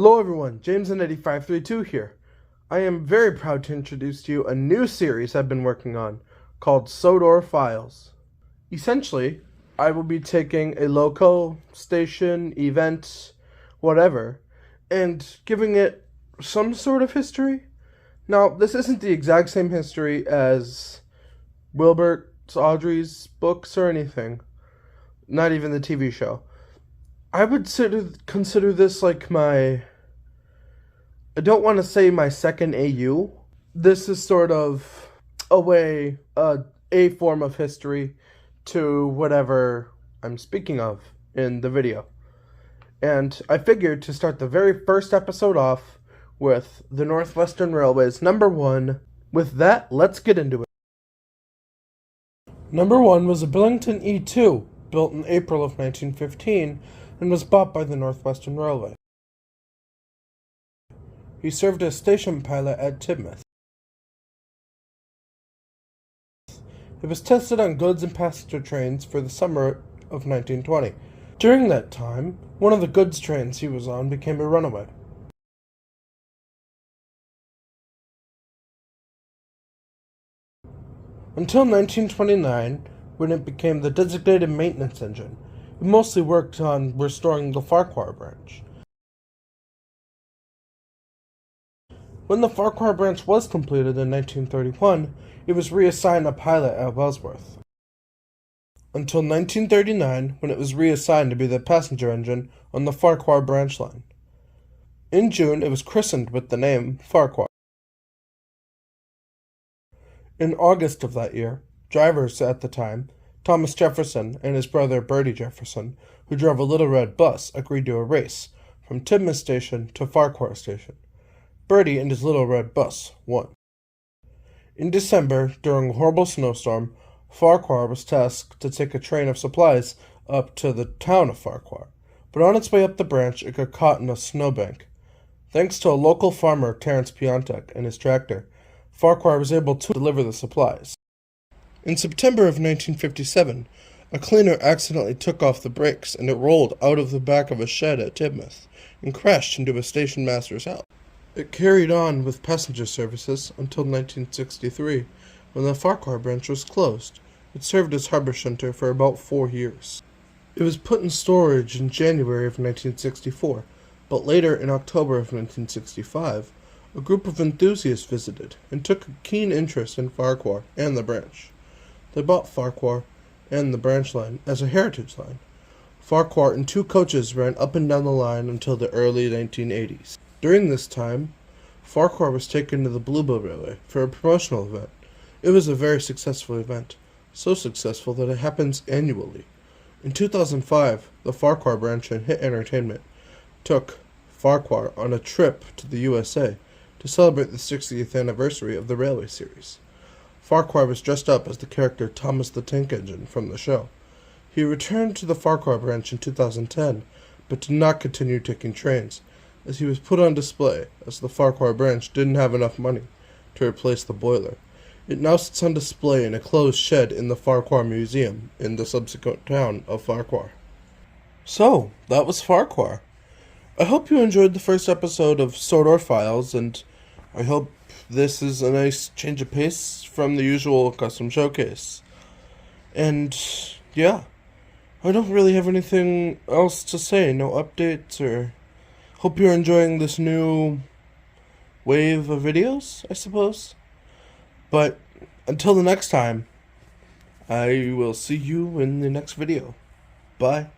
Hello everyone, James and Eddie 532 here. I am very proud to introduce to you a new series I've been working on called Sodor Files. Essentially, I will be taking a local station, event, whatever, and giving it some sort of history. Now, this isn't the exact same history as Wilbert's Audrey's books or anything, not even the TV show. I would consider this like I don't want to say my second AU. This is sort of a form of history to whatever I'm speaking of in the video. And I figured to start the very first episode off with the Northwestern Railway's number 1. With that, let's get into it. Number 1 was a Billington E2, built in April of 1915, and was bought by the Northwestern Railway. He served as station pilot at Teignmouth. It was tested on goods and passenger trains for the summer of 1920. During that time, one of the goods trains he was on became a runaway. Until 1929, when it became the designated maintenance engine, it mostly worked on restoring the Ffarquhar branch. When the Ffarquhar branch was completed in 1931, it was reassigned a pilot at Wellsworth. Until 1939, when it was reassigned to be the passenger engine on the Ffarquhar branch line. In June, it was christened with the name Ffarquhar. In August of that year, drivers at the time, Thomas Jefferson and his brother Bertie Jefferson, who drove a little red bus, agreed to a race from Teignmouth Station to Ffarquhar Station. Bertie and his little red bus won. In December, during a horrible snowstorm, Ffarquhar was tasked to take a train of supplies up to the town of Ffarquhar, but on its way up the branch it got caught in a snowbank. Thanks to a local farmer, Terence Piontek, and his tractor, Ffarquhar was able to deliver the supplies. In September of 1957, a cleaner accidentally took off the brakes and it rolled out of the back of a shed at Teignmouth and crashed into a station master's house. It carried on with passenger services until 1963, when the Ffarquhar branch was closed. It served as harbor center for about 4 years. It was put in storage in January of 1964, but later in October of 1965, a group of enthusiasts visited and took a keen interest in Ffarquhar and the branch. They bought Ffarquhar and the branch line as a heritage line. Ffarquhar and 2 coaches ran up and down the line until the early 1980s. During this time, Ffarquhar was taken to the Bluebell Railway for a promotional event. It was a very successful event, so successful that it happens annually. In 2005, the Ffarquhar branch and Hit Entertainment took Ffarquhar on a trip to the USA to celebrate the 60th anniversary of the Railway series. Ffarquhar was dressed up as the character Thomas the Tank Engine from the show. He returned to the Ffarquhar branch in 2010, but did not continue taking trains, as he was put on display as the Ffarquhar branch didn't have enough money to replace the boiler. It now sits on display in a closed shed in the Ffarquhar Museum in the subsequent town of Ffarquhar. So, that was Ffarquhar. I hope you enjoyed the first episode of Sodor Files, and I hope this is a nice change of pace from the usual custom showcase. And, yeah, I don't really have anything else to say, no updates, or hope you're enjoying this new wave of videos, I suppose. But until the next time, I will see you in the next video. Bye.